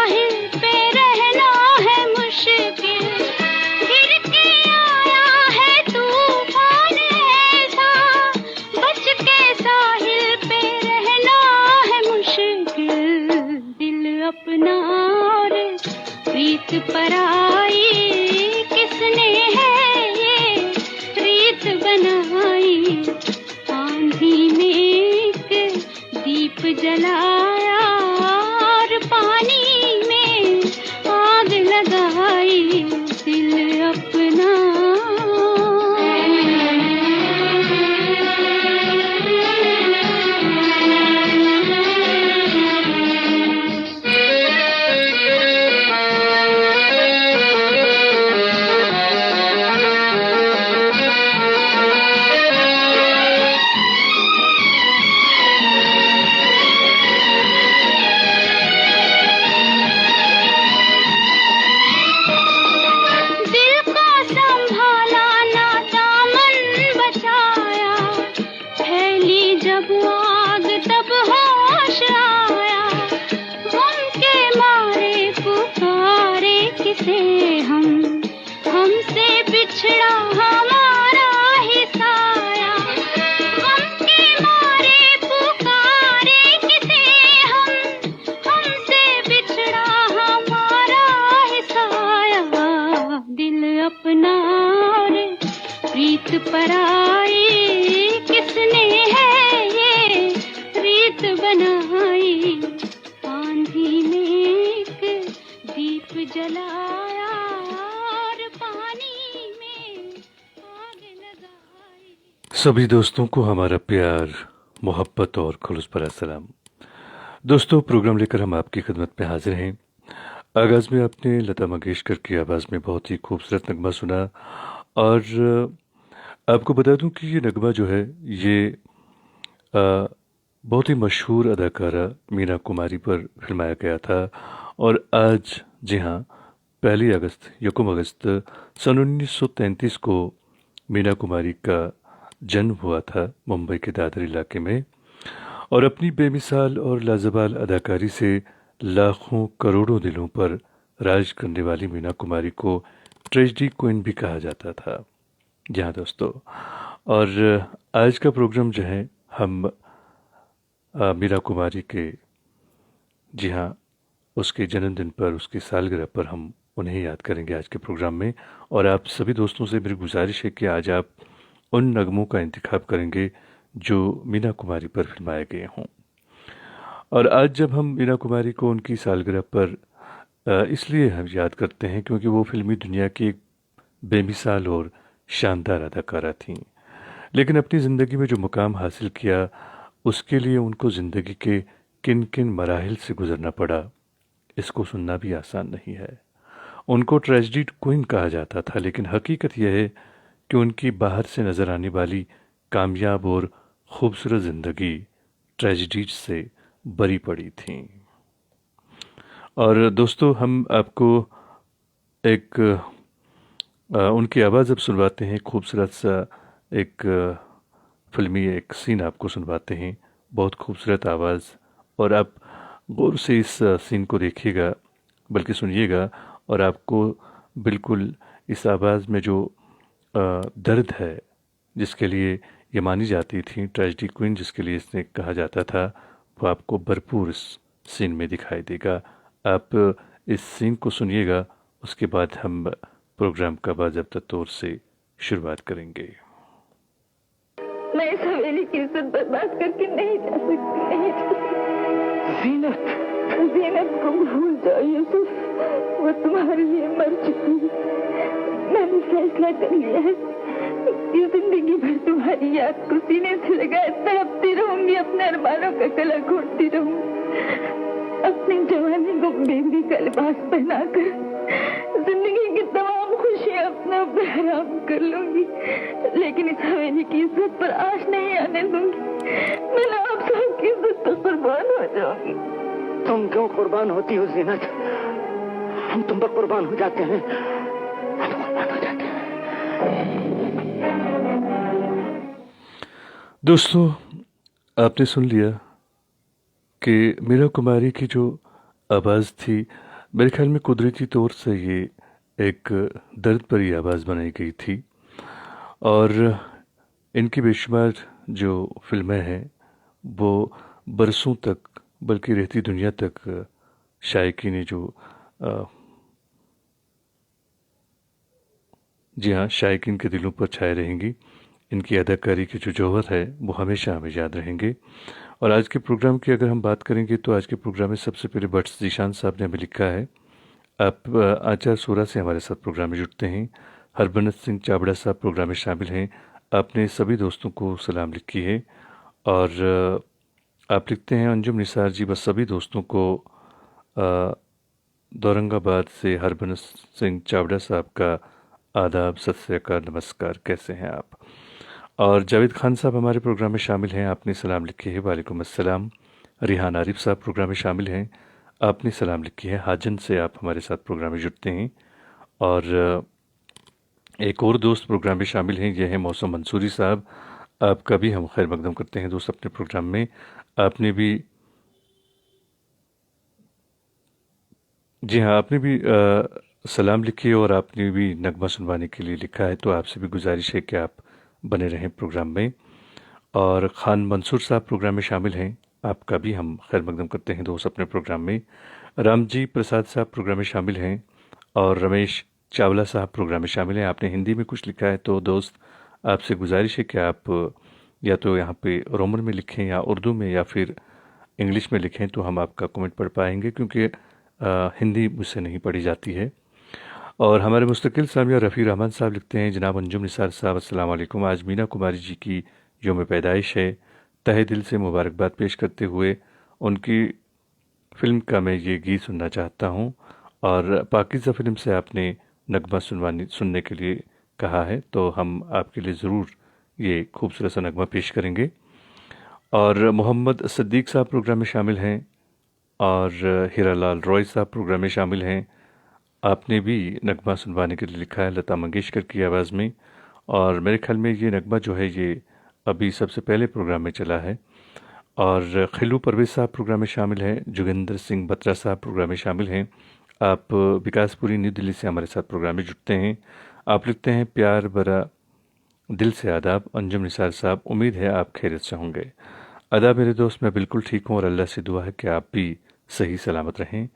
साहिल पे रहना है मुश्किल, गिर के आया है तूफान ऐसा, बच के साहिल पे रहना है मुश्किल। दिल अपना और प्रीत पराई, किसने है ये रीत बनाई। आंधी में एक दीप जलाया और पानी में आग लगाई। दिल अपना हमसे बिछड़ा हमारा ही साया, गम के मारे पुकारे किसे हम, हमसे बिछड़ा हमारा ही साया। दिल अपना और प्रीत पराई, किसने है ये रीत बनाई। आंधी में एक दीप जलाया और पानी में आग लगाई। सभी दोस्तों को हमारा प्यार, मोहब्बत और खुलूस भरा सलाम। दोस्तों, प्रोग्राम लेकर हम आपकी खिदमत में हाजिर हैं। आगाज़ में आपने लता मंगेशकर की आवाज़ में बहुत ही खूबसूरत नगमा सुना, और आपको बता दूं कि ये नगमा जो है ये बहुत ही मशहूर अदाकारा मीना कुमारी पर फिल्माया गया था। और आज, जी हाँ, 1 अगस्त सन 1933 को मीना कुमारी का जन्म हुआ था मुंबई के दादर इलाके में। और अपनी बेमिसाल और लाजवाब अदाकारी से लाखों करोड़ों दिलों पर राज करने वाली मीना कुमारी को ट्रेजेडी क्वीन भी कहा जाता था। जी हाँ दोस्तों, और आज का प्रोग्राम जो है हम मीना कुमारी के, जी हाँ, उसके जन्मदिन पर, उसकी सालगिरह पर हम उन्हें याद करेंगे आज के प्रोग्राम में। और आप सभी दोस्तों से मेरी गुजारिश है कि आज आप उन नगमों का इंतखाब करेंगे जो मीना कुमारी पर फिल्माए गए हों। और आज जब हम मीना कुमारी को उनकी सालगिरह पर इसलिए हम याद करते हैं क्योंकि वो फिल्मी दुनिया की एक बेमिसाल और शानदार अदाकारा थीं। लेकिन अपनी ज़िंदगी में जो मुकाम हासिल किया, उसके लिए उनको ज़िंदगी के किन किन मराहिल से गुज़रना पड़ा, इसको सुनना भी आसान नहीं है। उनको ट्रेजेडी क्वीन कहा जाता था, लेकिन हकीकत यह है कि उनकी बाहर से नज़र आने वाली कामयाब और ख़ूबसूरत ज़िंदगी ट्रेजेडी से भरी पड़ी थी। और दोस्तों, हम आपको एक उनकी आवाज़ अब सुनवाते हैं। खूबसूरत सा एक फिल्मी एक सीन आपको सुनवाते हैं, बहुत खूबसूरत आवाज़। और आप गौर से इस सीन को देखिएगा, बल्कि सुनिएगा, और आपको बिल्कुल इस आवाज़ में जो दर्द है, जिसके लिए ये मानी जाती थी ट्रेजेडी क्वीन, जिसके लिए इसने कहा जाता था, वो आपको भरपूर इस सीन में दिखाई देगा। आप इस सीन को सुनिएगा, उसके बाद हम प्रोग्राम का बाज़ाब्ता तौर से शुरुआत करेंगे। मैं इस हवेली की इज्जत बर्बाद करके नहीं जा सकती, नहीं जा सकती। ज़ीनत को भूल जाओ यूसुफ, वो तुम्हारे लिए मर चुकी है। मैंने फैसला कर लिया है कि जिंदगी भर तुम्हारी याद को सीने से लगाए तड़पती रहूंगी, अपने अरमानों का गला घोटती रहूंगी। अपनी जवानी को बेबी का लिबास पहनाकर जिंदगी की तमाम खुशियां अपना बहराम कर लूंगी, लेकिन इस हवेली की इज्जत पर आँच नहीं आने दूंगी। मैं आप सबकी इज्जत पर कुर्बान हो जाऊंगी। तुम क्यों कुर्बान होती हो ज़ीनत? हम तुम पर कुर्बान हो जाते हैं, हम कुर्बान हो जाते हैं। दोस्तों, आपने सुन लिया कि मीना कुमारी की जो आवाज़ थी मेरे ख्याल में कुदरती तौर से ये एक दर्द भरी आवाज़ बनाई गई थी और इनकी बेशुमार जो फिल्में हैं वो बरसों तक बल्कि रहती दुनिया तक शायकी ने जो जी हाँ शायकीन के दिलों पर छाए रहेंगी। इनकी अदाकारी की जो जौहर है वो हमेशा हमें याद रहेंगे। और आज के प्रोग्राम की अगर हम बात करेंगे तो आज के प्रोग्राम में सबसे पहले भट्ट जीशान साहब ने हमें लिखा है। आप आचार सोरा से हमारे साथ प्रोग्राम में जुड़ते हैं। हरबंस सिंह चावड़ा साहब प्रोग्राम में शामिल हैं। आपने सभी दोस्तों को सलाम लिखी है और आप लिखते हैं अंजुम निसार जी बस सभी दोस्तों को दौरंगाबाद से हरबंस सिंह चावड़ा साहब का आदाब, सत श्री अकाल, नमस्कार, कैसे हैं आप। और जावेद खान साहब हमारे प्रोग्राम में शामिल हैं। आपने सलाम लिखी है, वालेकुम अस्सलाम। रिहान आरिफ साहब प्रोग्राम में शामिल हैं। आपने सलाम लिखी है। हाजन से आप हमारे साथ प्रोग्राम में जुड़ते हैं। और एक और दोस्त प्रोग्राम में शामिल हैं, यह है मौसम मंसूरी साहब। आपका भी हम खैर मकदम करते हैं दोस्त अपने प्रोग्राम में। आपने भी जी हाँ आपने भी सलाम लिखी और आपने भी नगमा सुनवाने के लिए लिखा है, तो आपसे भी गुजारिश है कि आप बने रहें प्रोग्राम में। और ख़ान मंसूर साहब प्रोग्राम में शामिल हैं। आपका भी हम खैर मकदम करते हैं दोस्त अपने प्रोग्राम में। रामजी प्रसाद साहब प्रोग्राम में शामिल हैं और रमेश चावला साहब प्रोग्राम में शामिल हैं। आपने हिंदी में कुछ लिखा है, तो दोस्त आपसे गुजारिश है कि आप या तो यहाँ पे रोमन में लिखें या उर्दू में या फिर इंग्लिश में लिखें, तो हम आपका कमेंट पढ़ पाएंगे, क्योंकि हिंदी मुझसे नहीं पढ़ी जाती है। और हमारे मुस्तकिल सामिया रफ़ी रहमान साहब लिखते हैं, जनाब अंजुम निसार साहब अस्सलाम वालेकुम। आज मीना कुमारी जी की यौम पैदाइश है। तहे दिल से मुबारकबाद पेश करते हुए उनकी फ़िल्म का मैं ये गीत सुनना चाहता हूँ। और पाकीज़ा फ़िल्म से आपने नगमा सुनने के लिए कहा है, तो हम आपके लिए ज़रूर ये खूबसूरत सा नगमा पेश करेंगे। और मोहम्मद सद्दीक साहब प्रोग्राम में शामिल हैं और हीरालाल रॉय साहब प्रोग्राम में शामिल हैं। आपने भी नगमा सुनवाने के लिए लिखा है लता मंगेशकर की आवाज़ में। और मेरे ख्याल में ये नगमा जो है ये अभी सबसे पहले प्रोग्राम में चला है। और खिलू परवेज़ साहब प्रोग्राम में शामिल हैं। जोगिंदर सिंह बत्रा साहब प्रोग्राम में शामिल हैं। आप विकासपुरी न्यू दिल्ली से हमारे साथ प्रोग्राम में जुड़ते हैं। आप लिखते हैं प्यार भरा दिल से आदाब अंजुम निसार साहब, उम्मीद है आप खैरियत से होंगे। आदाब मेरे दोस्त, मैं बिल्कुल ठीक हूँ और अल्लाह से दुआ है कि आप भी सही सलामत रहें।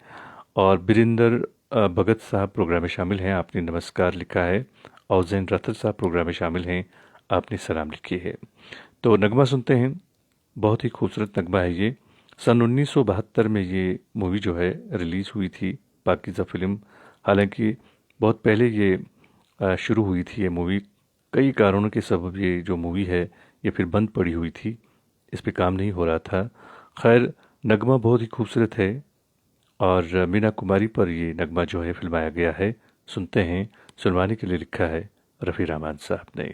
और बिरिंदर भगत साहब प्रोग्राम में शामिल हैं। आपने नमस्कार लिखा है। और जैन रथर साहब प्रोग्राम में शामिल हैं। आपने सलाम लिखी है। तो नगमा सुनते हैं। बहुत ही खूबसूरत नगमा है ये। सन 1972 में ये मूवी जो है रिलीज़ हुई थी, पाकीज़ा फ़िल्म। हालांकि बहुत पहले ये शुरू हुई थी ये मूवी। कई कारणों के सबब ये जो मूवी है ये फिर बंद पड़ी हुई थी, इस पे काम नहीं हो रहा था। खैर नगमा बहुत ही खूबसूरत है और मीना कुमारी पर ये नगमा जो है फिल्माया गया है। सुनते हैं। सुनवाने के लिए लिखा है रफ़ी रहमान साहब ने।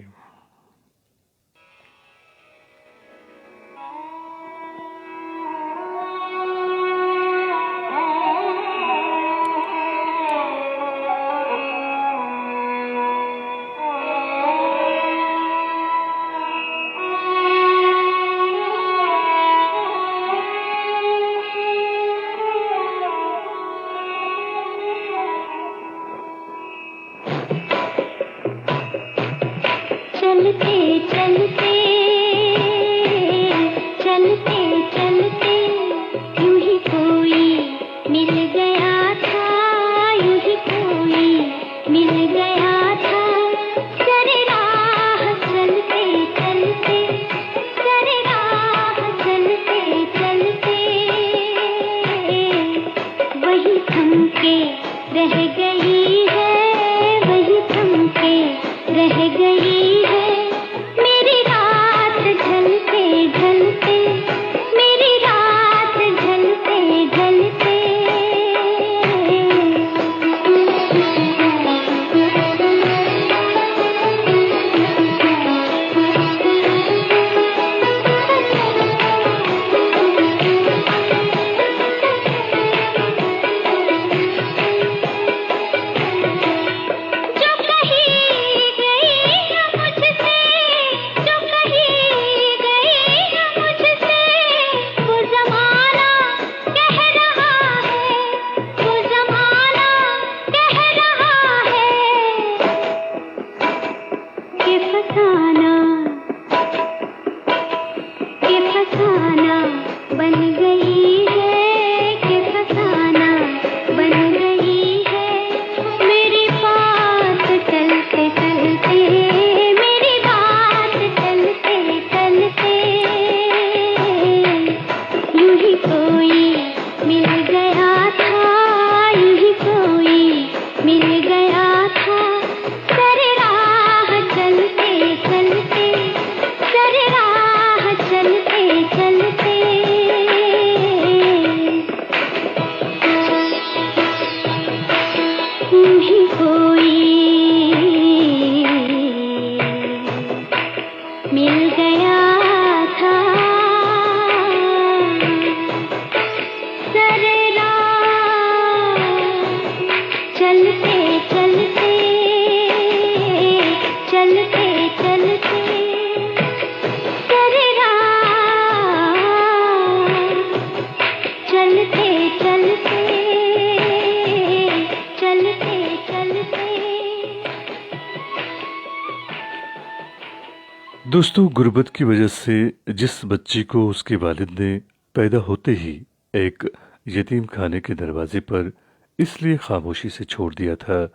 दोस्तों, गुर्बत की वजह से जिस बच्ची को उसके वालिद ने पैदा होते ही एक यतीम खाने के दरवाजे पर इसलिए खामोशी से छोड़ दिया था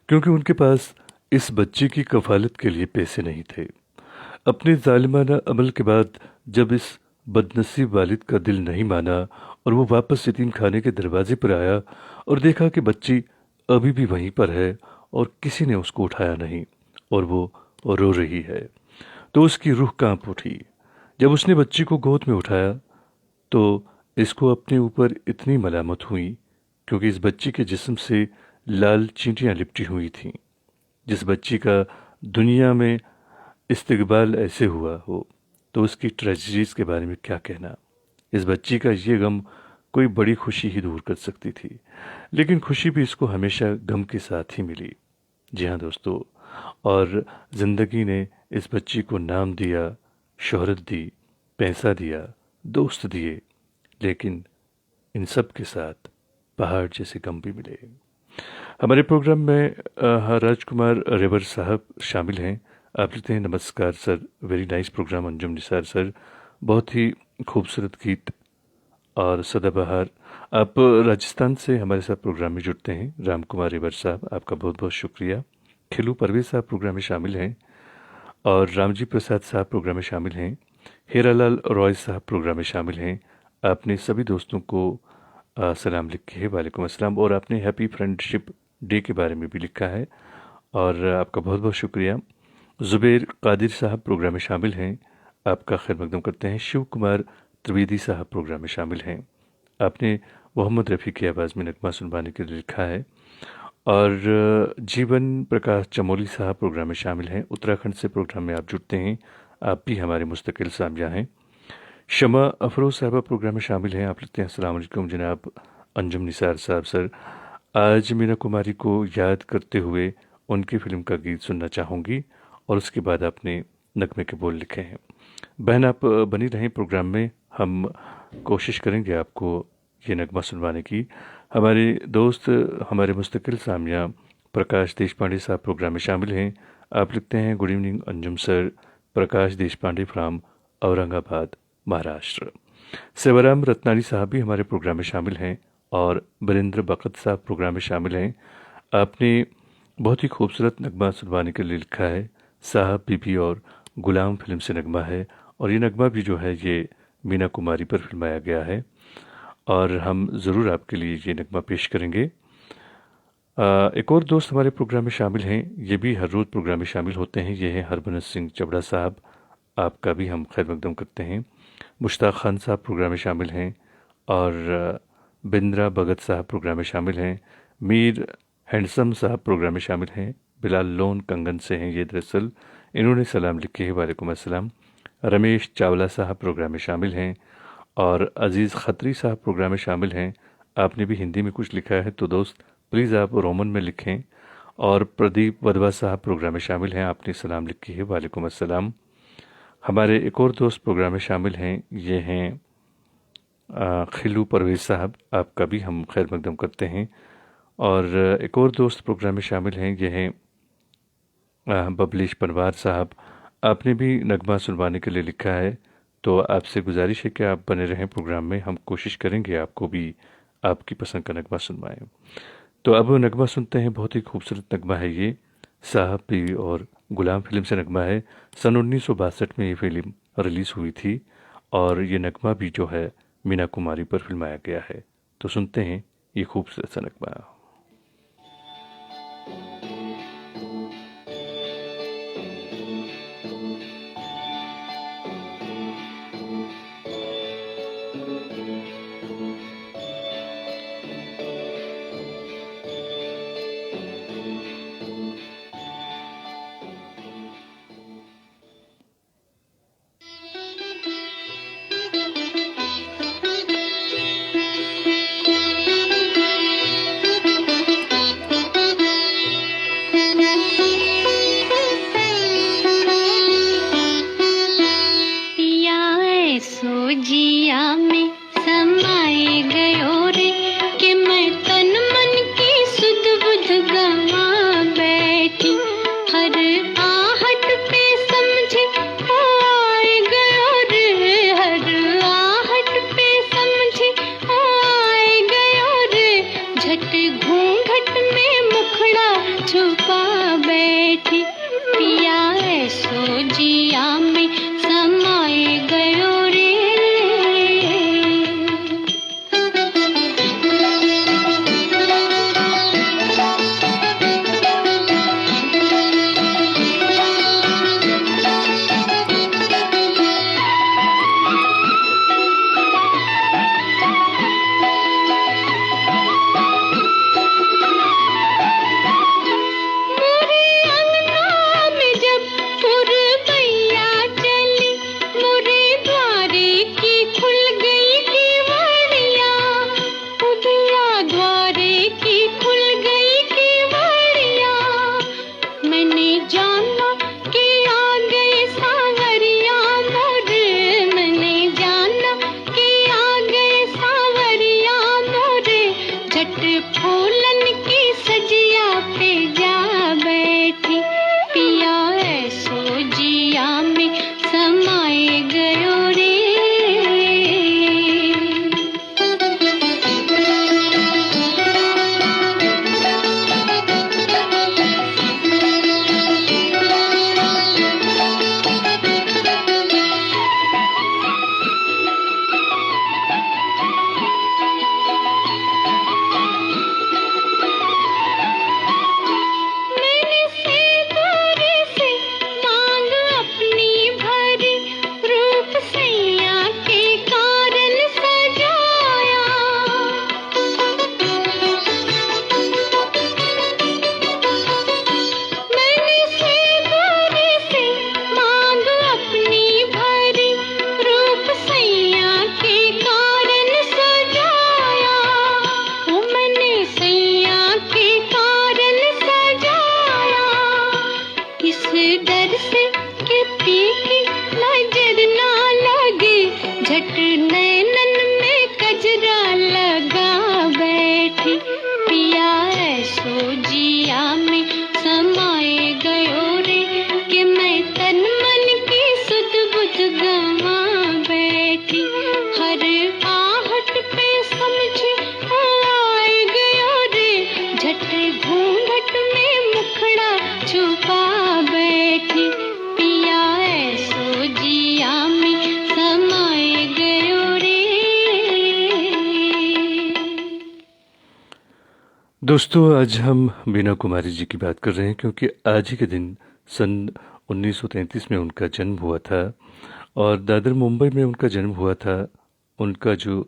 क्योंकि उनके पास इस बच्ची की कफालत के लिए पैसे नहीं थे। अपने जालिमाना अमल के बाद जब इस बदनसीब वालिद का दिल नहीं माना और वो वापस यतीम खाने के दरवाजे पर आया और देखा कि बच्ची अभी भी वहीं पर है और किसी ने उसको उठाया नहीं और वो रो रही है, तो उसकी रूह कांप उठी। जब उसने बच्ची को गोद में उठाया तो इसको अपने ऊपर इतनी मलामत हुई क्योंकि इस बच्ची के जिस्म से लाल चींटियां लिपटी हुई थीं। जिस बच्ची का दुनिया में इस्तकबाल ऐसे हुआ हो तो उसकी ट्रेजेडीज के बारे में क्या कहना। इस बच्ची का ये गम कोई बड़ी खुशी ही दूर कर सकती थी, लेकिन खुशी भी इसको हमेशा गम के साथ ही मिली। जी हाँ दोस्तों, और ज़िंदगी ने इस बच्ची को नाम दिया, शोहरत दी, पैसा दिया, दोस्त दिए, लेकिन इन सब के साथ पहाड़ जैसे गम भी मिले। हमारे प्रोग्राम में राजकुमार रेवर साहब शामिल हैं। आप लिखते हैं, नमस्कार sir, very nice program Anjum Nisar sir, बहुत ही खूबसूरत गीत और सदाबहार। आप राजस्थान से हमारे साथ प्रोग्राम में जुड़ते हैं। राम कुमार रेवर साहब, आपका बहुत बहुत शुक्रिया। खिलू परवेज साहब प्रोग्राम में शामिल हैं और रामजी प्रसाद साहब प्रोग्राम में शामिल हैं। हीरालाल रॉय साहब प्रोग्राम में शामिल हैं। आपने सभी दोस्तों को सलाम लिखे है, वालेकुम अस्सलाम, और आपने हैप्पी फ्रेंडशिप डे के बारे में भी लिखा है और आपका बहुत बहुत शुक्रिया। ज़ुबैर कादिर साहब प्रोग्राम में शामिल हैं, आपका खैर मकदम करते हैं। शिव कुमार त्रिवेदी साहब प्रोग्राम में शामिल हैं। आपने मोहम्मद रफ़ी की आवाज़ में नगमा सुनवाने के लिए लिखा है और जीवन प्रकाश चमोली साहब प्रोग्राम में शामिल हैं। उत्तराखंड से प्रोग्राम में आप जुड़ते हैं, आप भी हमारे मुस्तकिल सामजा हैं। शमा अफरोज़ साहबा प्रोग्राम में शामिल हैं। आप लिखते हैं, अस्सलाम वालेकुम जनाब अंजुम निसार साहब सर, आज मीना कुमारी को याद करते हुए उनकी फ़िल्म का गीत सुनना चाहूँगी, और उसके बाद आपने नगमे के बोल लिखे हैं। बहन, आप बनी रहें प्रोग्राम में, हम कोशिश करेंगे आपको ये नगमा सुनवाने की। हमारे दोस्त, हमारे मुस्तकिल सामिया प्रकाश देशपांडे साहब प्रोग्राम में शामिल हैं। आप लिखते हैं, good evening Anjum sir, Prakash Deshpande from Aurangabad Maharashtra. Sevaram Ratnani साहब भी हमारे प्रोग्राम में शामिल हैं और बरिंद्र बकत साहब प्रोग्राम में शामिल हैं। आपने बहुत ही खूबसूरत नगमा सुनवाने के लिए लिखा है। साहब बीबी और गुलाम फिल्म से नगमा है और ये नगमा भी जो है ये मीना कुमारी पर फिल्माया गया है और हम ज़रूर आपके लिए ये नगमा पेश करेंगे। एक और दोस्त हमारे प्रोग्राम में शामिल हैं, ये भी हर रोज़ प्रोग्राम में शामिल होते हैं। ये हैं हरबनस सिंह चबड़ा साहब, आपका भी हम खैर मकदम करते हैं। मुश्ताक खान साहब प्रोग्राम में शामिल हैं और बिंद्रा भगत साहब प्रोग्राम में शामिल हैं। मीर हैंडसम साहब प्रोग्राम में शामिल हैं। बिलाल लोन कंगन से हैं ये, दरअसल इन्होंने सलाम लिखे है, वालेकुम अस्सलाम। रमेश चावला साहब प्रोग्राम में शामिल हैं और अज़ीज़ खत्री साहब प्रोग्राम में शामिल हैं। आपने भी हिंदी में कुछ लिखा है तो दोस्त प्लीज़ आप रोमन में लिखें। और प्रदीप वधवा साहब प्रोग्राम में शामिल हैं, आपने सलाम लिखी है, वालेकुम अस्सलाम। हमारे एक और दोस्त प्रोग्राम में शामिल हैं, ये हैं खिलू परवेज साहब, आपका भी हम खैर मकदम करते हैं। और एक और दोस्त प्रोग्राम में शामिल हैं, ये हैं बबलीश पनवार साहब, आपने भी नगमा सुनवाने के लिए लिखा है। तो आपसे गुजारिश है कि आप बने रहें प्रोग्राम में, हम कोशिश करेंगे आपको भी आपकी पसंद का नगमा सुनवाएं। तो अब नगमा सुनते हैं, बहुत ही खूबसूरत नगमा है ये, साहब भी और गुलाम फिल्म से नगमा है। सन 1962 में ये फिल्म रिलीज़ हुई थी और ये नगमा भी जो है मीना कुमारी पर फिल्माया गया है। तो सुनते हैं ये खूबसूरत सा नगमा। घूंघट में मुखड़ा छुपा बैठी, पिया ऐसो जिया में समाए गयो रे। फूलन की सजिया पे जा बैठी, पिया ऐसो जिया में समाए गयो रे। डर से कि पीकी नजर ना लगे, झट नैनन में कजरा लगा बैठी, पिया ऐसो जिया में समाए गयो रे, कि मैं तन मन की सुध बुध गवा बैठी, हर आहट पे समझी आए गयो रे, झट घूंघट में मुखड़ा छुपा बैठी, पिया ऐसो जिया में समाए गयो रे। दोस्तों, आज हम मीना कुमारी जी की बात कर रहे हैं क्योंकि आज ही के दिन सन 1933 में उनका जन्म हुआ था और दादर मुंबई में उनका जन्म हुआ था। उनका जो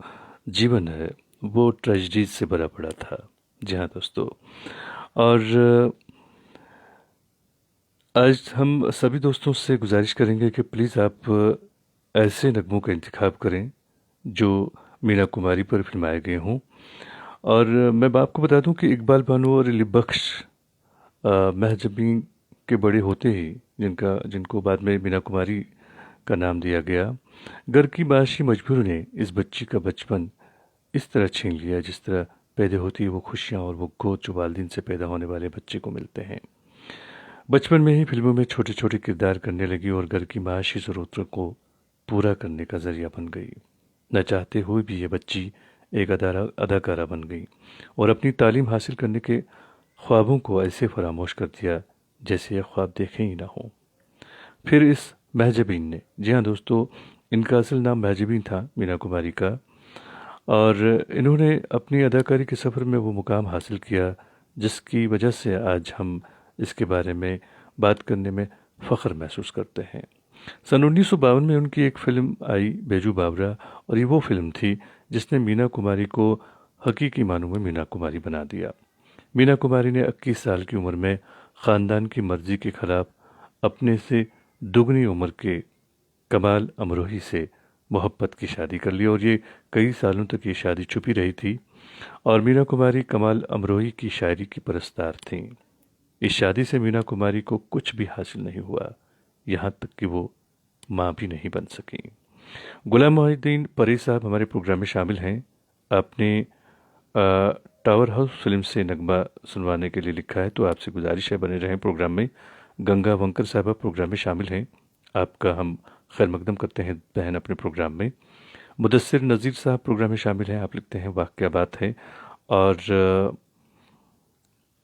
जीवन है वो ट्रेजेडीज से भरा पड़ा था। जी हाँ दोस्तों, और आज हम सभी दोस्तों से गुजारिश करेंगे कि प्लीज़ आप ऐसे नगमों का इंतखाब करें जो मीना कुमारी पर फिल्माए गए हों। और मैं आपको बता दूं कि इकबाल बानो और अली बख्श महजबी के बड़े होते ही जिनको बाद में मीना कुमारी का नाम दिया गया, घर की माशी मजबूर ने इस बच्ची का बचपन इस तरह छीन लिया जिस तरह पैदा होती है वो खुशियाँ और वो गोद जो वालिदैन से पैदा होने वाले बच्चे को मिलते हैं। बचपन में ही फिल्मों में छोटे छोटे किरदार करने लगी और घर की माशी ज़रूरतों को पूरा करने का जरिया बन गई। न चाहते हुए भी ये बच्ची एक अदाकारा बन गई और अपनी तालीम हासिल करने के ख्वाबों को ऐसे फरामोश कर दिया जैसे ये ख्वाब देखे ही ना हो। फिर इस महजबीन ने, जी हाँ दोस्तों, इनका असल नाम महजबीन था मीना कुमारी का, और इन्होंने अपनी अदाकारी के सफ़र में वो मुकाम हासिल किया जिसकी वजह से आज हम इसके बारे में बात करने में फ़ख्र महसूस करते हैं। सन 1952 में उनकी एक फ़िल्म आई बैजू बावरा, और ये वो फिल्म थी जिसने मीना कुमारी को हकीकी मानों में मीना कुमारी बना दिया। मीना कुमारी ने 21 साल की उम्र में ख़ानदान की मर्ज़ी के ख़िलाफ़ अपने से दुगनी उम्र के कमाल अमरोही से मोहब्बत की शादी कर ली और ये कई सालों तक ये शादी छुपी रही थी। और मीना कुमारी कमाल अमरोही की शायरी की परस्तार थीं। इस शादी से मीना कुमारी को कुछ भी हासिल नहीं हुआ, यहाँ तक कि वो माँ भी नहीं बन सकी। गुलाम मोहिउद्दीन परेश साहब हमारे प्रोग्राम में शामिल हैं। आपने टावर हाउस फिल्म से नगमा सुनवाने के लिए लिखा है, तो आपसे गुजारिश है बने रहें प्रोग्राम में। गंगा वंकर साहबा प्रोग्राम में शामिल हैं, आपका हम खैर मकदम करते हैं बहन अपने प्रोग्राम में। मुदस्सिर नज़ीर साहब प्रोग्राम में शामिल हैं, आप लिखते हैं वाह क्या बात है। और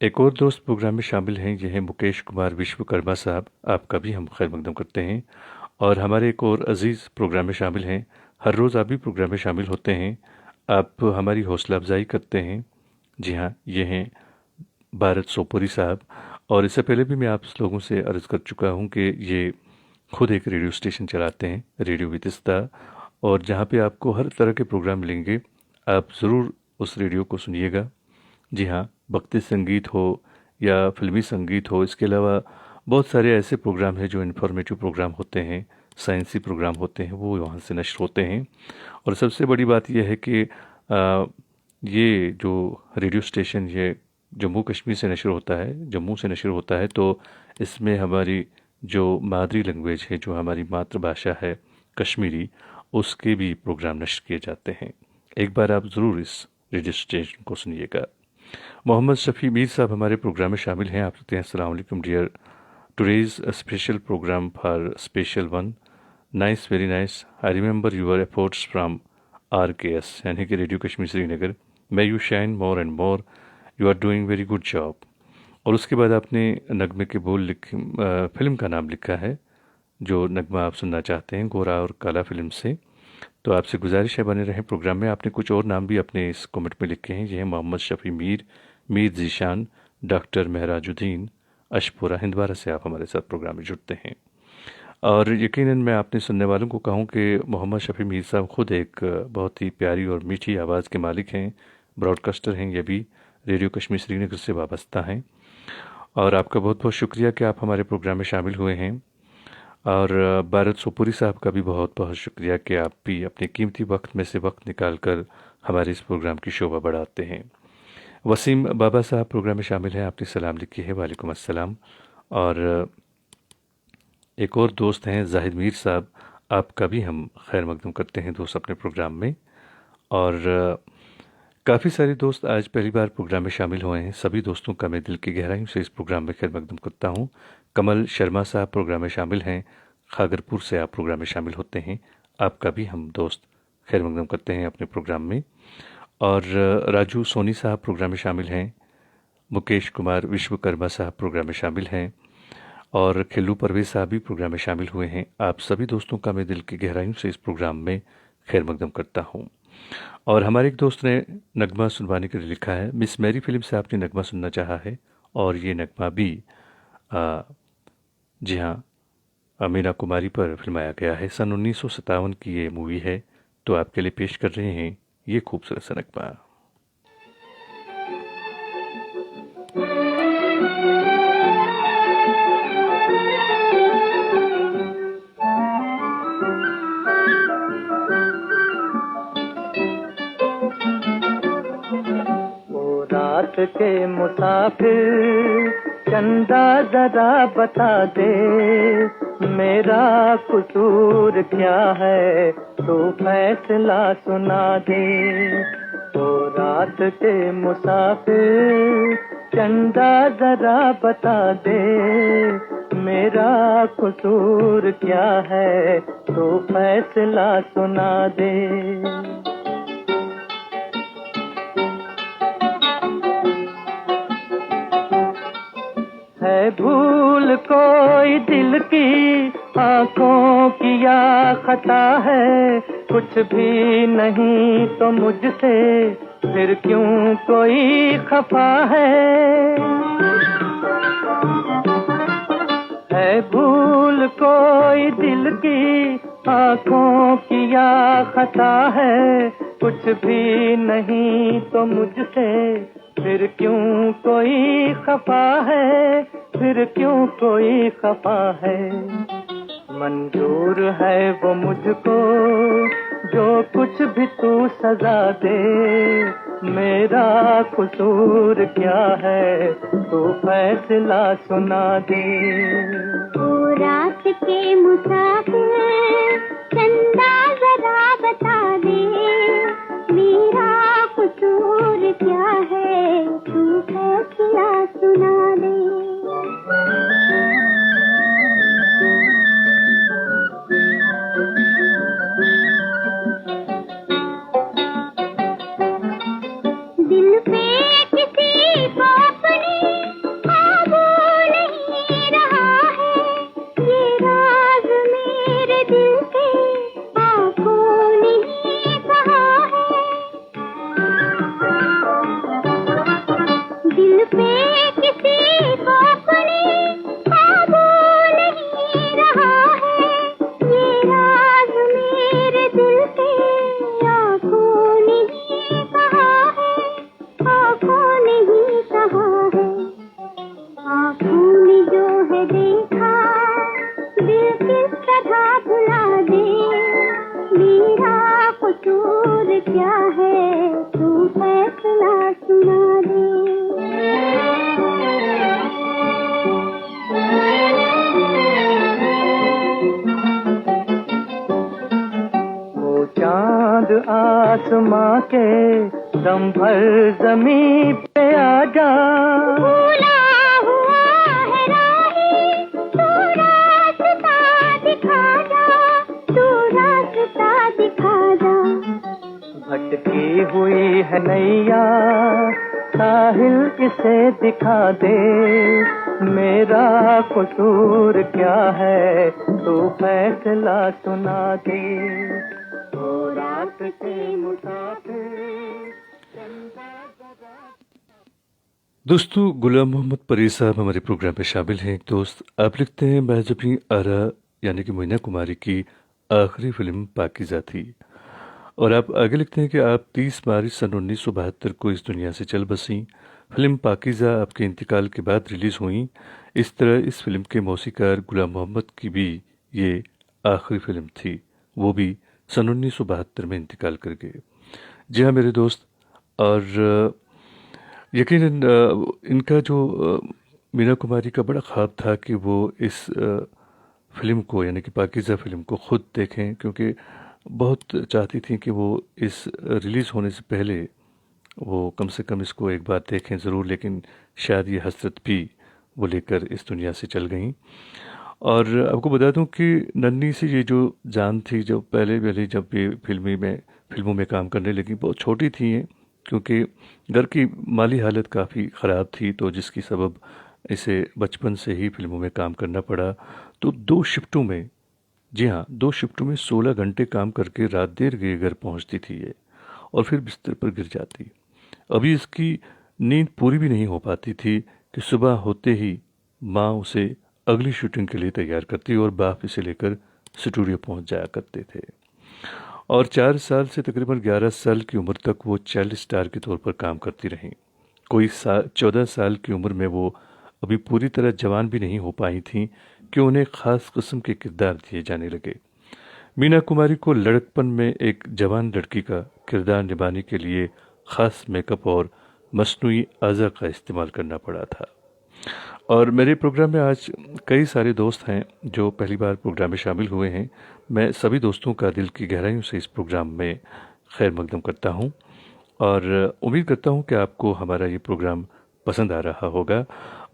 एक और दोस्त प्रोग्राम में शामिल हैं, ये हैं मुकेश कुमार विश्वकर्मा साहब। आपका भी हम खैर मकदम करते हैं। और हमारे एक और अजीज़ प्रोग्राम में शामिल हैं, हर रोज़ आप भी प्रोग्राम में शामिल होते हैं, आप हमारी हौसला अफजाई करते हैं। जी हाँ, ये हैं भारत सोपुरी साहब। और इससे पहले भी मैं आप लोगों से अर्ज़ कर चुका हूँ कि ये खुद एक रेडियो स्टेशन चलाते हैं, रेडियो विदिस्ता, और जहाँ पे आपको हर तरह के प्रोग्राम मिलेंगे, आप ज़रूर उस रेडियो को सुनिएगा। जी हाँ, भक्ति संगीत हो या फिल्मी संगीत हो, इसके अलावा बहुत सारे ऐसे प्रोग्राम हैं जो इन्फॉर्मेटिव प्रोग्राम होते हैं, साइंसी प्रोग्राम होते हैं, वो वहाँ से नश्र होते हैं। और सबसे बड़ी बात यह है कि ये जो रेडियो स्टेशन ये जम्मू कश्मीर से नशर होता है, जम्मू से नशर होता है, तो इसमें हमारी जो मादरी लैंग्वेज है, जो हमारी मातृभाषा है कश्मीरी, उसके भी प्रोग्राम नशर किए जाते हैं। एक बार आप ज़रूर इस रेडियो स्टेशन को सुनिएगा। मोहम्मद शफ़ी मीर साहब हमारे प्रोग्राम में शामिल हैं। आप कहते हैं अस्सलाम वालेकुम dear, today's special programme for special one, nice, very nice, I remember your efforts from RKS, यानी कि radio Kashmir Srinagar, may you shine more and more, you are doing very good job. और उसके बाद आपने नगमे के बोल फिल्म का नाम लिखा है, जो नगमा आप सुनना चाहते हैं, गोरा और काला फिल्म से। तो आपसे गुजारिश है बने रहें प्रोग्राम में। आपने कुछ और नाम भी अपने इस कमेंट में लिखे हैं। ये हैं मोहम्मद शफ़ी मीर, मीर जीशान, डॉक्टर महराजुद्दीन, अशपुरा, हिंदवारा से आप हमारे साथ प्रोग्राम में जुड़ते हैं। और यकीनन मैं आपने सुनने वालों को कहूँ कि मोहम्मद शफ़ी मीर साहब ख़ुद एक बहुत ही प्यारी और मीठी आवाज़ के मालिक हैं, ब्रॉडकास्टर हैं, ये भी रेडियो कश्मीर श्रीनगर से वाबस्ता हैं। और आपका बहुत बहुत शुक्रिया कि आप हमारे प्रोग्राम में शामिल हुए हैं। और भारत सोपुरी साहब का भी बहुत बहुत शुक्रिया कि आप भी अपने कीमती वक्त में से वक्त निकाल कर हमारे इस प्रोग्राम की शोभा बढ़ाते हैं। वसीम बाबा साहब प्रोग्राम में शामिल हैं, आपने सलाम लिखी है, वालेकुम अस्सलाम। और एक और दोस्त हैं जाहिद मीर साहब, आपका भी हम खैर मकदम करते हैं दोस्त अपने प्रोग्राम में। और काफ़ी सारे दोस्त आज पहली बार प्रोग्राम में शामिल हुए हैं, सभी दोस्तों का मैं दिल की गहराइयों से इस प्रोग्राम में खैर मकदम करता हूँ। कमल शर्मा साहब प्रोग्राम में शामिल हैं, खागरपुर से आप प्रोग्राम में शामिल होते हैं, आपका भी हम दोस्त खैर मकदम करते हैं अपने प्रोग्राम में। और राजू सोनी साहब प्रोग्राम में शामिल हैं, मुकेश कुमार विश्वकर्मा साहब प्रोग्राम में शामिल हैं, और खिल्लू परवेज साहब भी प्रोग्राम में शामिल हुए हैं। आप सभी दोस्तों का मैं दिल की गहराइयों से इस प्रोग्राम में खैर मकदम करता हूँ। और हमारे एक दोस्त ने नगमा सुनवाने के लिए लिखा है, मिस मैरी फिल्म से आपने नगमा सुनना चाहा है, और ये नगमा भी जी हाँ मीना कुमारी पर फिल्माया गया है। सन 1957 की ये मूवी है, तो आपके लिए पेश कर रहे हैं ये खूबसूरत सा नगमा। रात के मुसाफिर चंदा जरा बता दे, मेरा कसूर क्या है तो फैसला सुना दे। ओ रात के मुसाफिर चंदा जरा बता दे, मेरा कसूर क्या है तो फैसला सुना दे। है भूल कोई दिल की आंखों की या खता है, कुछ भी नहीं तो मुझसे फिर क्यों कोई खफा है। भूल कोई दिल की आंखों की या खता है, कुछ भी नहीं तो मुझसे फिर क्यों कोई खफा है, फिर क्यों कोई खफा है। मंजूर है वो मुझको जो कुछ भी तू सजा दे, मेरा कसूर क्या है तू फैसला सुना दे। ओ रात के मुसाफिर चंदा जरा बता दे, मेरा कसूर क्या है तू फैसला सुना दे। दिल पे किसी को अपनी पे किसी को कोई काबू नहीं रहा है। ये राज मेरे दिल के आँखों ने ही कहा है, आँखों ने ही कहा है। आँखों ने जो है देखा दिल किस तरह भुला दे। मेरा कसूर क्या है, तू फैसला सुना दे। वो चांद आसमां के दम भर जमीन पे आ जा। भूला हुआ है राही, तू रास्ता दिखा जा, तू रास्ता दिखा जा। भटकी हुई है नैया साहिल इसे दिखा दे। मेरा कसूर क्या है, तू फैसला सुना दे। ओ रात के मुसाफिर। दोस्तों, गुलाम मोहम्मद परी साहब हमारे प्रोग्राम में शामिल हैं। एक दोस्त आप लिखते हैं, महज अपनी आरा यानी कि मीना कुमारी की आखिरी फिल्म पाकीज़ा थी। और आप आगे लिखते हैं कि आप 30 मार्च सन 1972 को इस दुनिया से चल बसीं। फिल्म पाकीज़ा आपके इंतकाल के बाद रिलीज़ हुई। इस तरह इस फिल्म के मौसीकार गुलाम मोहम्मद की भी ये आखिरी फिल्म थी, वो भी सन 1972 में इंतकाल कर गए। जी हाँ मेरे दोस्त, और यकीनन इनका जो मीना कुमारी का बड़ा ख्वाब था कि वो इस फिल्म को यानी कि पाकीज़ा फिल्म को ख़ुद देखें, क्योंकि बहुत चाहती थी कि वो इस रिलीज़ होने से पहले वो कम से कम इसको एक बार देखें ज़रूर। लेकिन शायद ये हसरत भी वो लेकर इस दुनिया से चल गई। और आपको बता दूं कि नन्ही सी ये जो जान थी, जो पहले जब ये फिल्मों में काम करने लगी, बहुत छोटी थी ये, क्योंकि घर की माली हालत काफ़ी ख़राब थी, तो जिसकी सबब इसे बचपन से ही फिल्मों में काम करना पड़ा। तो 2 शिफ्टों में, जी हाँ 2 शिफ्टों में 16 घंटे काम करके रात देर गए घर पहुंचती थी ये, और फिर बिस्तर पर गिर जाती। अभी इसकी नींद पूरी भी नहीं हो पाती थी कि सुबह होते ही माँ उसे अगली शूटिंग के लिए तैयार करती और बाप इसे लेकर स्टूडियो पहुंच जाया करते थे। और 4 साल से तकरीबन 11 साल की उम्र तक वो चाइल्ड स्टार के तौर पर काम करती रहीं। कोई 14 साल की उम्र में वो अभी पूरी तरह जवान भी नहीं हो पाई थीं कि उन्हें ख़ास किस्म के किरदार दिए जाने लगे। मीना कुमारी को लड़कपन में एक जवान लड़की का किरदार निभाने के लिए ख़ास मेकअप और मसनूई अज़ा का इस्तेमाल करना पड़ा था। और मेरे प्रोग्राम में आज कई सारे दोस्त हैं जो पहली बार प्रोग्राम में शामिल हुए हैं। मैं सभी दोस्तों का दिल की गहराइयों से इस प्रोग्राम में खैर मकदम करता हूं, और उम्मीद करता हूं कि आपको हमारा ये प्रोग्राम पसंद आ रहा होगा।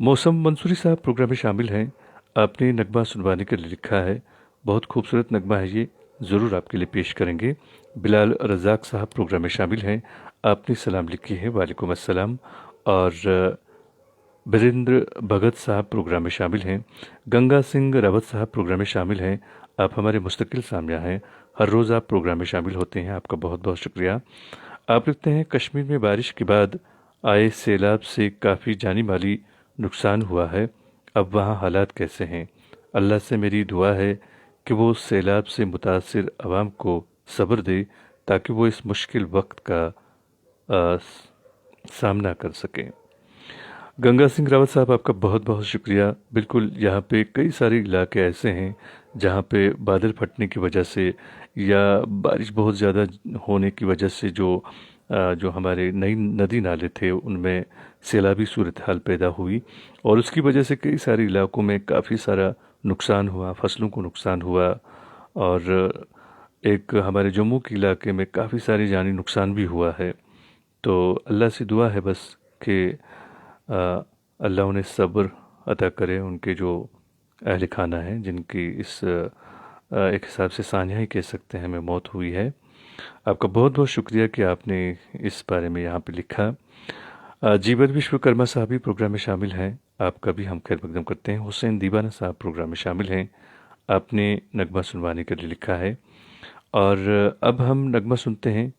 मौसम मंसूरी साहब प्रोग्राम में शामिल हैं। आपने नगमा सुनवाने के लिए लिखा है, बहुत खूबसूरत नगमा है ये, ज़रूर आपके लिए पेश करेंगे। बिलाल रज़ाक साहब प्रोग्राम में शामिल हैं। आपने सलाम लिखी है, वालेकुम अस्सलाम। और बीरेंद्र भगत साहब प्रोग्राम में शामिल हैं। गंगा सिंह रावत साहब प्रोग्राम में शामिल हैं। आप हमारे मुस्तकिल सामया हैं, हर रोज़ आप प्रोग्राम में शामिल होते हैं, आपका बहुत बहुत शुक्रिया। आप लिखते हैं, कश्मीर में बारिश के बाद आए सैलाब से काफ़ी जानी माली नुकसान हुआ है, अब वहाँ हालात कैसे हैं? अल्लाह से मेरी दुआ है कि वो सैलाब से मुतासिर अवाम को सब्र दे ताकि वो इस मुश्किल वक्त का सामना कर सकें। गंगा सिंह रावत साहब, आपका बहुत बहुत शुक्रिया। बिल्कुल, यहाँ पे कई सारे इलाके ऐसे हैं जहाँ पे बादल फटने की वजह से या बारिश बहुत ज़्यादा होने की वजह से जो हमारे नई नदी नाले थे उनमें सैलाबी सूरत हाल पैदा हुई, और उसकी वजह से कई सारे इलाकों में काफ़ी सारा नुकसान हुआ, फसलों को नुकसान हुआ। और एक हमारे जम्मू के इलाके में काफ़ी सारी जानी नुकसान भी हुआ है। तो अल्लाह से दुआ है बस कि अल्लाह उन्हें सब्र अता करे, उनके जो अहल खाना हैं जिनकी इस एक हिसाब से सानिया ही कह सकते हैं हमें मौत हुई है। आपका बहुत बहुत शुक्रिया कि आपने इस बारे में यहाँ पे लिखा। जीवन विश्वकर्मा साहब भी प्रोग्राम में शामिल हैं, आपका भी हम खैर मकदम करते हैं। हुसैन दीवाना साहब प्रोग्राम में शामिल हैं, आपने नगमा सुनवाने के लिए लिखा है। और अब हम नगमा सुनते हैं।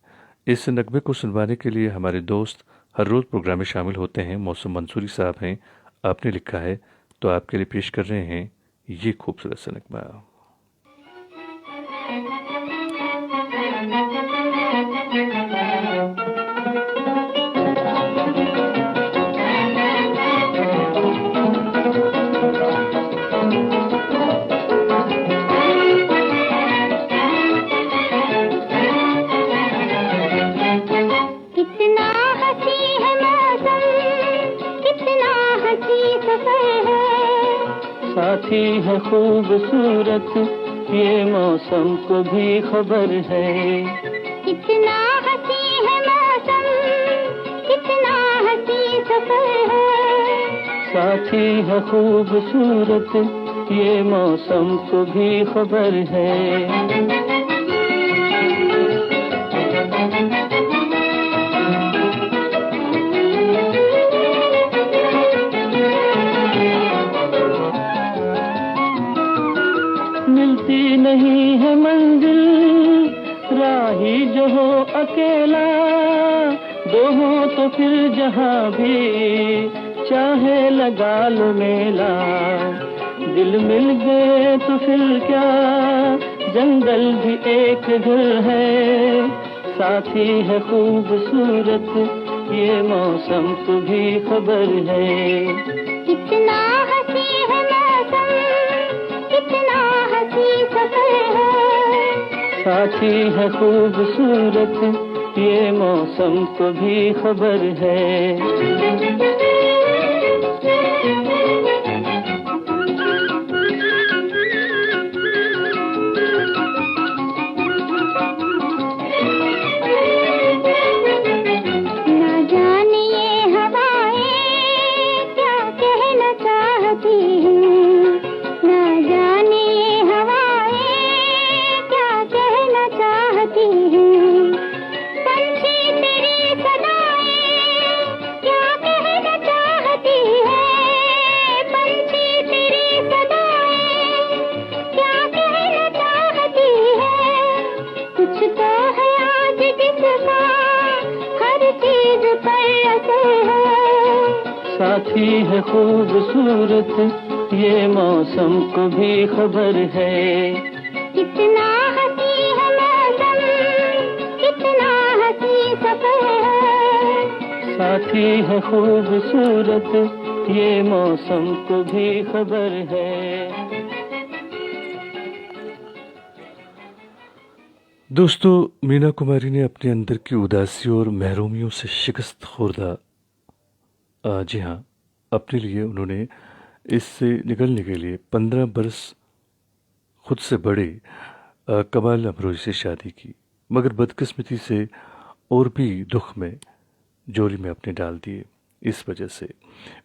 इस नगमे को सुनवाने के लिए हमारे दोस्त हर रोज़ प्रोग्राम में शामिल होते हैं। मौसम मंसूरी साहब हैं, आपने लिखा है, तो आपके लिए पेश कर रहे हैं ये खूबसूरत सा नगमा। कितना हंसी है मौसम, कितना हंसी सफर है, साथी है खूबसूरत ये मौसम को भी खबर है। कितना हंसी है मौसम, कितना हंसी सफर है, साथी है खूबसूरत ये मौसम को भी खबर है। मिलती नहीं है मंजिल राही जो हो अकेला, दो हो तो फिर जहाँ भी चाहे लगा लो मेला। दिल मिल गए तो फिर क्या, जंगल भी एक घर है, साथी है खूबसूरत ये मौसम को भी खबर है। कितना हंसी है मौसम, कितना हंसी सफर है, साथी है खूबसूरत ये मौसम को भी खबर है। ना जाने ये हवाएं क्या कहना चाहती हैं, ना जाने ये हवाएं क्या कहना चाहती हैं, पंछी तेरी सदाएं क्या कहना चाहती हैं, पंछी तेरी सदाएं क्या कहना चाहती हैं, कुछ तो है आज जिसका हर चीज पर असर है, साथी है खूबसूरत ये मौसम को भी खबर है। कितना हंसी है मौसम, कितना हंसी सफर है, साथी है खूबसूरत ये मौसम को भी खबर है। दोस्तों, मीना कुमारी ने अपने अंदर की उदासी और महरूमियों से शिकस्त खुर्दा, जी हाँ, अपने लिए उन्होंने इससे निकलने के लिए 15 बरस खुद से बड़े कमाल अमरोही से शादी की, मगर बदकिस्मती से और भी दुख में जोली में अपने डाल दिए। इस वजह से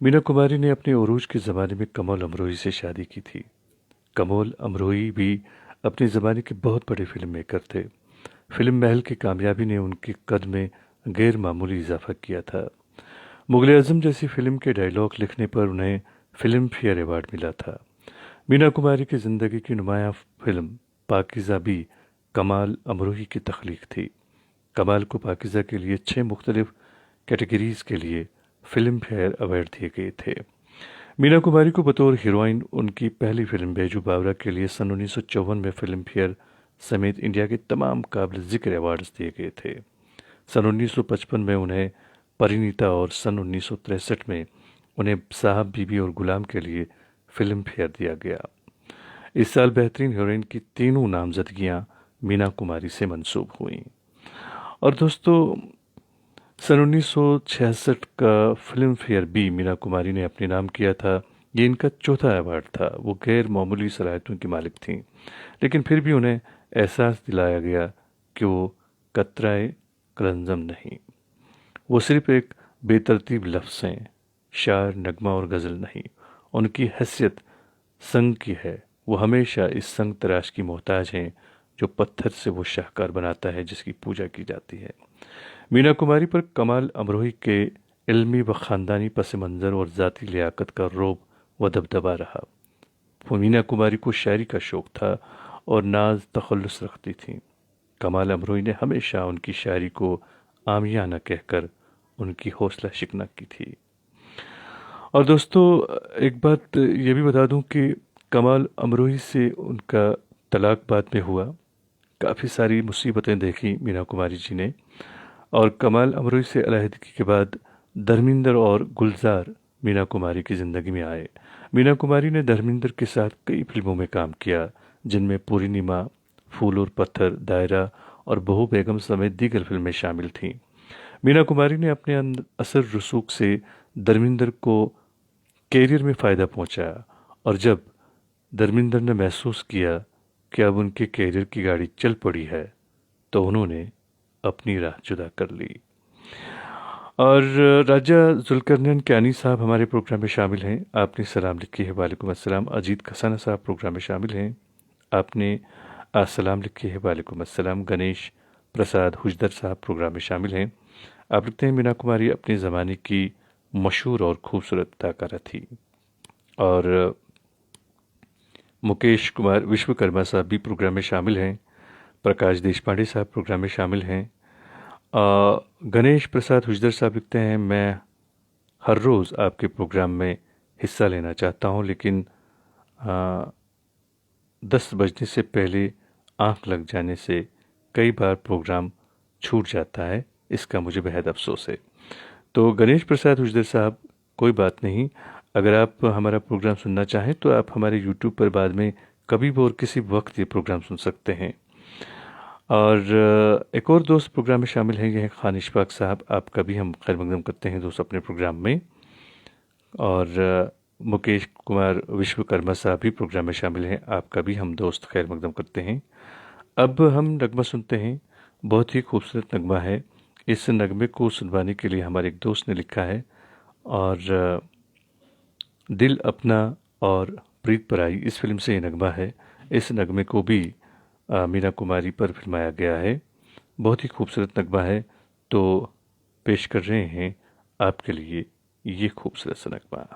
मीना कुमारी ने अपने उरूज के ज़माने में कमल अमरोही से शादी की थी। कमल अमरोही भी अपने ज़माने के बहुत बड़े फिल्म मेकर थे। फिल्म महल की कामयाबी ने उनके कद में गैर मामूली इजाफा किया था। मुगल आज़म जैसी फिल्म के डायलॉग लिखने पर उन्हें फिल्म फेयर अवार्ड मिला था। मीना कुमारी की ज़िंदगी की नुमायाँ फिल्म पाकीज़ा भी कमाल अमरोही की तख्लीक थी। कमाल को पाकीज़ा के लिए 6 मुख्तलिफ कैटेगरीज़ के लिए फिल्म फेयर अवार्ड दिए गए थे। मीना कुमारी को बतौर हीरोइन उनकी पहली फिल्म बैजू बावरा के लिए सन 1954 में फिल्म फेयर समेत इंडिया के तमाम काबिल ज़िक्र अवार्ड्स दिए गए थे। सन 1955 में उन्हें परिणीता और सन 1963 में उन्हें साहब बीबी और गुलाम के लिए फिल्म फेयर दिया गया। इस साल बेहतरीन हीरोइन की तीनों नामजदगियां मीना कुमारी से मंसूब हुईं। और दोस्तों, सन 1966 का फिल्म फेयर भी मीना कुमारी ने अपने नाम किया था। ये इनका चौथा अवार्ड था। वो गैर मामूली सलाहियतों की मालिक थीं, लेकिन फिर भी उन्हें एहसास दिलाया गया कि वो कतराए कलंजम नहीं, वो सिर्फ एक बेतरतीब लफ्ज़ हैं, शार, नगमा और गज़ल नहीं। उनकी हैसियत संग की है। वो हमेशा इस संग तराश की मोहताज हैं जो पत्थर से वो शाहकार बनाता है जिसकी पूजा की जाती है। मीना कुमारी पर कमाल अमरोही के इल्मी व ख़ानदानी पस मंज़र और ज़ाती लियाकत का रोब व दबदबा रहा। मीना कुमारी को शायरी का शौक़ था और नाज तखल्लुस रखती थीं। कमाल अमरोही ने हमेशा उनकी शायरी को आमियाना कहकर उनकी हौसला शिकना की थी। और दोस्तों, एक बात ये भी बता दूं कि कमाल अमरोही से उनका तलाक बाद में हुआ। काफ़ी सारी मुसीबतें देखी मीना कुमारी जी ने, और कमाल अमरोही से अलहदगी के बाद धर्मिंदर और गुलजार मीना कुमारी की ज़िंदगी में आए। मीना कुमारी ने धर्मिंदर के साथ कई फिल्मों में काम किया, जिनमें पूर्णिमा, फूल और पत्थर, दायरा और बहू बेगम समेत दीगर फिल्में शामिल थीं। मीना कुमारी ने अपने असर रसूख से धर्मिंदर को कैरियर में फ़ायदा पहुंचाया, और जब धर्मिंदर ने महसूस किया कि अब उनके कैरियर की गाड़ी चल पड़ी है, तो उन्होंने अपनी राह जुदा कर ली। और राजा जुल्करनैन कियानी साहब हमारे प्रोग्राम में शामिल हैं। आपने सलाम लिखी है, वालेकुम अस्सलाम। अजीत खसाना साहब प्रोग्राम में शामिल हैं। आपने सलाम लिखी है, वालेकुम अस्सलाम। गणेश प्रसाद हुजदर साहब प्रोग्राम में शामिल हैं। आप लिखते हैं, मीना कुमारी अपने ज़माने की मशहूर और खूबसूरत अदाकारा थी। और मुकेश कुमार विश्वकर्मा साहब भी प्रोग्राम में शामिल हैं। प्रकाश देशपांडे साहब प्रोग्राम में शामिल हैं। गणेश प्रसाद हुजदर साहब लिखते हैं, मैं हर रोज़ आपके प्रोग्राम में हिस्सा लेना चाहता हूं, लेकिन 10 बजने से पहले आंख लग जाने से कई बार प्रोग्राम छूट जाता है। इसका मुझे बेहद अफसोस है। तो गणेश प्रसाद हुजदर साहब, कोई बात नहीं, अगर आप हमारा प्रोग्राम सुनना चाहें तो आप हमारे यूट्यूब पर बाद में कभी भी और किसी वक्त ये प्रोग्राम सुन सकते हैं। और एक और दोस्त प्रोग्राम में शामिल हैं, ये हैं खान इशफाक साहब। आपका भी हम खैर मकदम करते हैं दोस्त अपने प्रोग्राम में। और मुकेश कुमार विश्वकर्मा साहब भी प्रोग्राम में शामिल हैं। आपका भी हम दोस्त खैर मकदम करते हैं। अब हम नगमा सुनते हैं। बहुत ही खूबसूरत नगमा है। इस नगमे को सुनवाने के लिए हमारे एक दोस्त ने लिखा है, और दिल अपना और प्रीत पराई इस फिल्म से ये नगमा है। इस नगमे को भी मीना कुमारी पर फिल्माया गया है। बहुत ही खूबसूरत नगमा है, तो पेश कर रहे हैं आपके लिए ये खूबसूरत सा नगमा।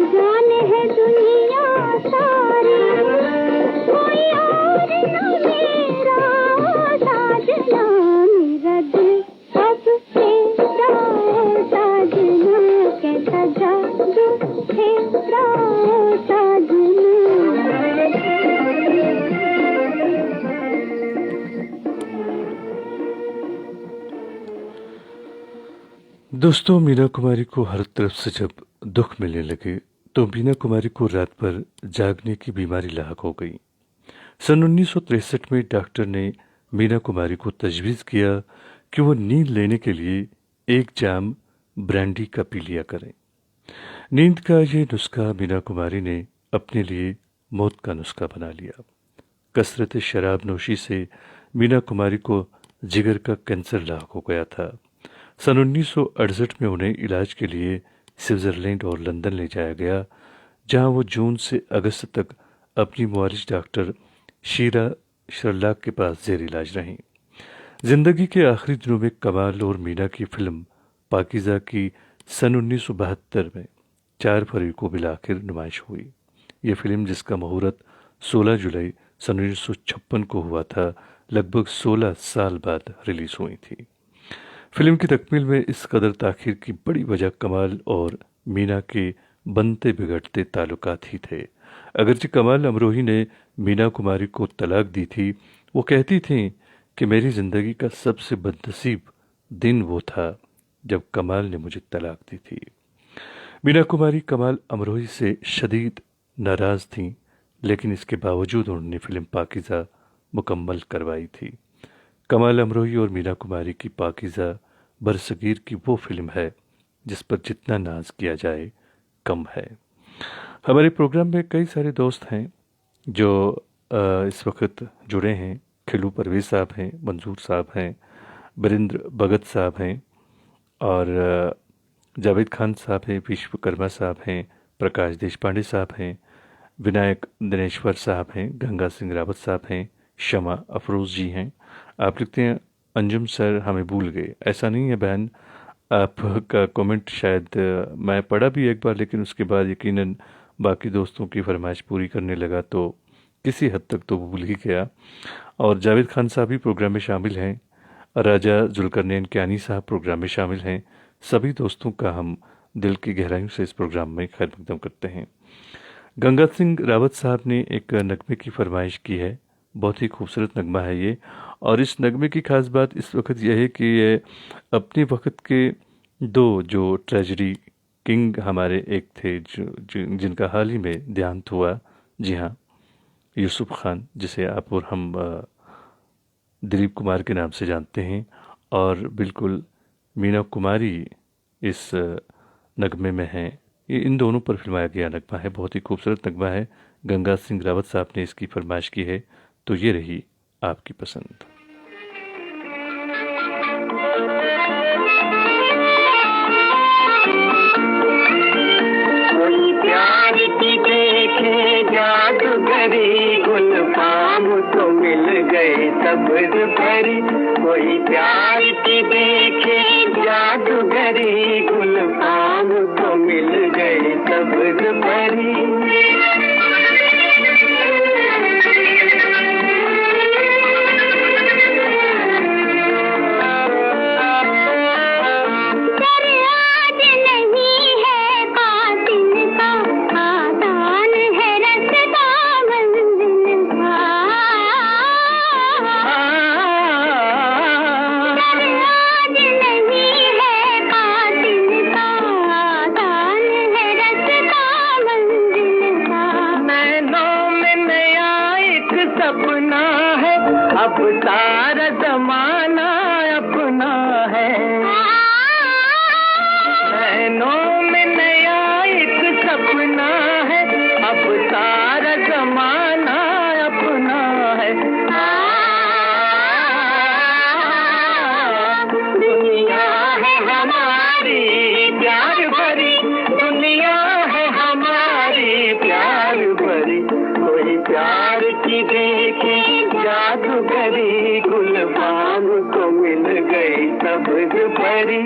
जान है दुनिया सारी, कोई और न मेरा साजना, मेरा दिल अब तेरा साजना, कैसा जादू तेरा साजना। दोस्तों, मीना कुमारी को हर तरफ से जब दुख मिलने लगे तो मीना कुमारी को रात भर जागने की बीमारी लाहक हो गई। सन 1963 में डॉक्टर ने मीना कुमारी को तजवीज़ किया कि वो नींद लेने के लिए 1 जाम ब्रांडी का पी लिया करें। नींद का ये नुस्खा मीना कुमारी ने अपने लिए मौत का नुस्खा बना लिया। कसरत शराब नोशी से मीना कुमारी को जिगर का कैंसर लाहक हो गया था। सन 1968 में उन्हें इलाज के लिए स्विट्ज़रलैंड और लंदन ले जाया गया, जहां वो जून से अगस्त तक अपनी मुआलिज डॉक्टर शीरा शर्लाक के पास जेर इलाज रहीं। जिंदगी के आखिरी दिनों में कमाल और मीना की फिल्म पाकीज़ा की सन 1972 में 4 फरवरी को बिलाखिर नुमाइश हुई। ये फिल्म, जिसका मुहूर्त 16 जुलाई सन 1956 को हुआ था, लगभग 16 साल बाद रिलीज हुई थी। फिल्म की तकमील में इस कदर ताखीर की बड़ी वजह कमाल और मीना के बनते बिगड़ते ताल्लुकात ही थे। अगरचे कमाल अमरोही ने मीना कुमारी को तलाक दी थी, वो कहती थीं कि मेरी ज़िंदगी का सबसे बदनसीब दिन वो था जब कमाल ने मुझे तलाक दी थी। मीना कुमारी कमाल अमरोही से शदीद नाराज़ थीं, लेकिन इसके बावजूद उन्होंने फिल्म पाकीज़ा मुकम्मल करवाई थी। कमाल अमरोही और मीना कुमारी की पाकीज़ा बरसगीर की वो फिल्म है जिस पर जितना नाज किया जाए कम है। हमारे प्रोग्राम में कई सारे दोस्त हैं जो इस वक्त जुड़े हैं। खिलू परवेज़ साहब हैं, मंजूर साहब हैं, बरिंद्र भगत साहब हैं और जावेद खान साहब हैं, विश्वकर्मा साहब हैं, प्रकाश देशपांडे साहब हैं, विनायक दिनेश्वर साहब हैं, गंगा सिंह रावत साहब हैं, शमा अफरोज़ जी हैं। आप लिखते हैं अंजुम सर हमें भूल गए। ऐसा नहीं है बहन, आपका कमेंट शायद मैं पढ़ा भी एक बार, लेकिन उसके बाद यकीनन बाकी दोस्तों की फरमाइश पूरी करने लगा तो किसी हद तक तो भूल ही गया। और जावेद खान साहब भी प्रोग्राम में शामिल हैं, राजा जुल्करनैन कियानी साहब प्रोग्राम में शामिल हैं। सभी दोस्तों का हम दिल की गहराइयों से इस प्रोग्राम में खैर मकदम करते हैं। गंगा सिंह रावत साहब ने एक नगमे की फरमाइश की है, बहुत ही खूबसूरत नगमा है ये। और इस नगमे की खास बात इस वक्त यह है कि ये अपने वक्त के 2 जो ट्रेजडी किंग हमारे एक थे जिनका हाल ही में देहांत हुआ। जी हाँ, यूसुफ खान, जिसे आप और हम दिलीप कुमार के नाम से जानते हैं, और बिल्कुल मीना कुमारी इस नगमे में हैं। ये इन दोनों पर फिल्माया गया नगमा है, बहुत ही खूबसूरत नगमा है। गंगा सिंह रावत साहब ने इसकी फरमाइश की है, तो ये रही आपकी पसंद। कोई प्यार की देखे जादूगरी, गुल फाम तो मिल गए सब्ज़ भरी। कोई प्यार की देखे जादूगरी, गुल फाम तो मिल गए सब्ज़ भरी। अब सारा जमाना अपना है, नैनों में नया एक सपना है। अब सारा जमाना अपना है। दुनिया है हमारी प्यार भरी, दुनिया है हमारी प्यार भरी। कोई प्यार की देखे जादूगरी, गुल फाम को मिल गई सब्ज़ भरी।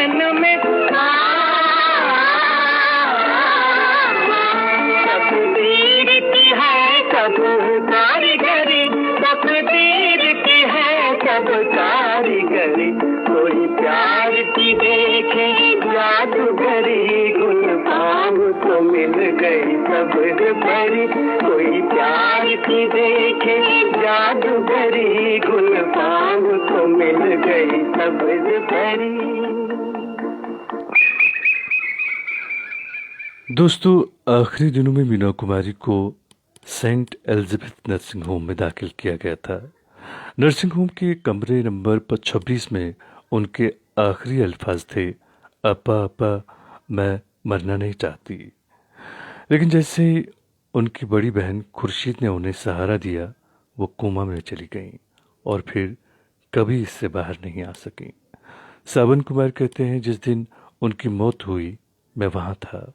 मन में तकदीर की है सब कारीगरी, तकदीर की है सब कारीगरी। कोई प्यार की देखे जादूगरी, गुल पाम को मिल गई सब्र भरी। कोई प्यार की देखे जादूगरी, गुल पाम को मिल गई सब्र भरी। दोस्तों, आखिरी दिनों में मीना कुमारी को सेंट एलिजाबेथ नर्सिंग होम में दाखिल किया गया था। नर्सिंग होम के कमरे नंबर 26 में उनके आखिरी अल्फाज थे, अपा अपा मैं मरना नहीं चाहती। लेकिन जैसे ही उनकी बड़ी बहन खुर्शीद ने उन्हें सहारा दिया, वो कोमा में चली गईं और फिर कभी इससे बाहर नहीं आ सकीं। सावन कुमार कहते हैं, जिस दिन उनकी मौत हुई मैं वहाँ था।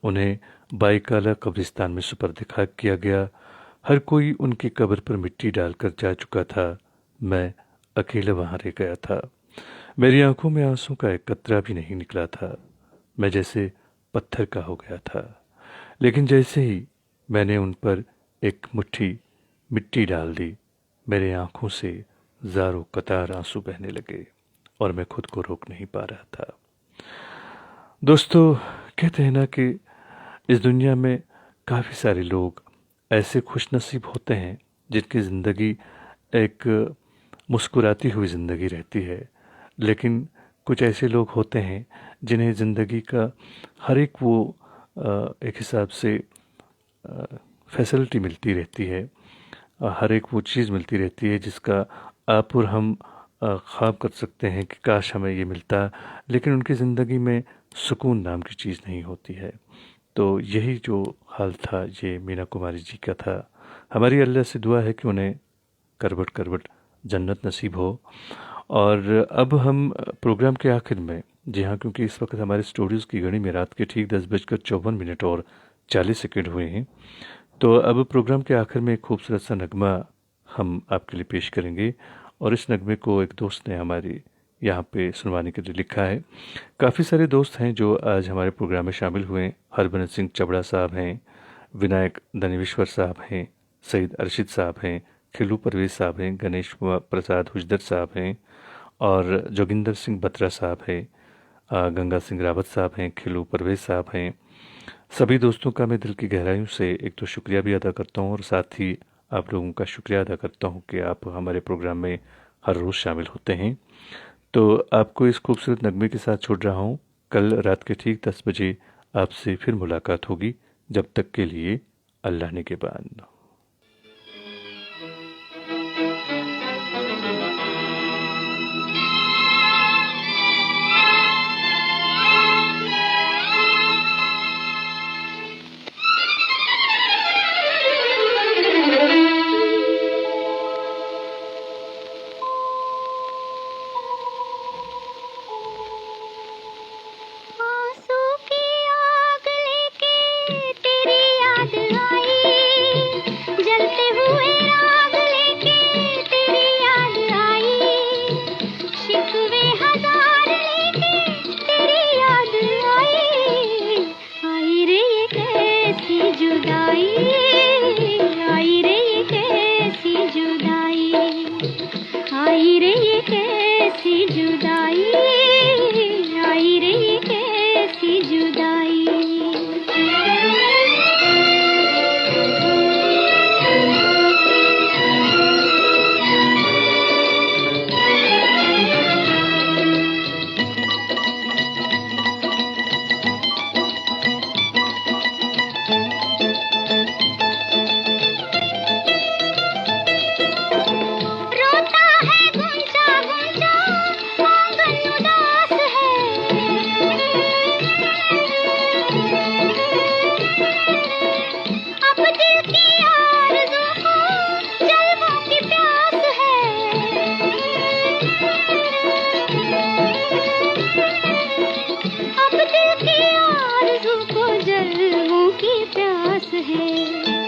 उन्हें बाईकाला कब्रिस्तान में सुपर्द खाक किया गया। हर कोई उनकी कब्र पर मिट्टी डालकर जा चुका था। मैं अकेला वहाँ रह गया था। मेरी आंखों में आंसू का एक कतरा भी नहीं निकला था। मैं जैसे पत्थर का हो गया था। लेकिन जैसे ही मैंने उन पर एक मुट्ठी मिट्टी डाल दी, मेरे आंखों से ज़ारों कतार आंसू बहने लगे और मैं खुद को रोक नहीं पा रहा था। दोस्तों, कहते हैं ना कि इस दुनिया में काफ़ी सारे लोग ऐसे खुशनसीब होते हैं जिनकी ज़िंदगी एक मुस्कुराती हुई ज़िंदगी रहती है। लेकिन कुछ ऐसे लोग होते हैं जिन्हें ज़िंदगी का हर एक वो एक हिसाब से फैसिलिटी मिलती रहती है, हर एक वो चीज़ मिलती रहती है जिसका आप और हम ख्वाब कर सकते हैं कि काश हमें ये मिलता, लेकिन उनकी ज़िंदगी में सुकून नाम की चीज़ नहीं होती है। तो यही जो हाल था ये मीना कुमारी जी का था। हमारी अल्लाह से दुआ है कि उन्हें करवट करवट जन्नत नसीब हो। और अब हम प्रोग्राम के आखिर में, जी हाँ, क्योंकि इस वक्त हमारे स्टूडियोज़ की घड़ी में रात के ठीक 10:54 और 40 सेकंड हुए हैं, तो अब प्रोग्राम के आखिर में एक खूबसूरत सा नगमा हम आपके लिए पेश करेंगे। और इस नगमे को एक दोस्त ने हमारे यहाँ पे सुनवाने के लिए लिखा है। काफ़ी सारे दोस्त हैं जो आज हमारे प्रोग्राम में शामिल हुए। हरभजन सिंह चबड़ा साहब हैं, विनायक धनेश्वर साहब हैं, सईद अरशद साहब हैं, खिलू परवेज साहब हैं, गणेश प्रसाद हुजदर साहब हैं और जोगिंदर सिंह बत्रा साहब हैं, गंगा सिंह रावत साहब हैं, खिलू परवेज साहब हैं। सभी दोस्तों का मैं दिल की गहराइयों से एक तो शुक्रिया भी अदा करता हूँ और साथ ही आप लोगों का शुक्रिया अदा करता हूँ कि आप हमारे प्रोग्राम में हर रोज़ शामिल होते हैं। तो आपको इस खूबसूरत नगमे के साथ छोड़ रहा हूँ। कल रात के ठीक 10 बजे आपसे फिर मुलाकात होगी। जब तक के लिए अल्लाह ने के बाद। की प्यास है।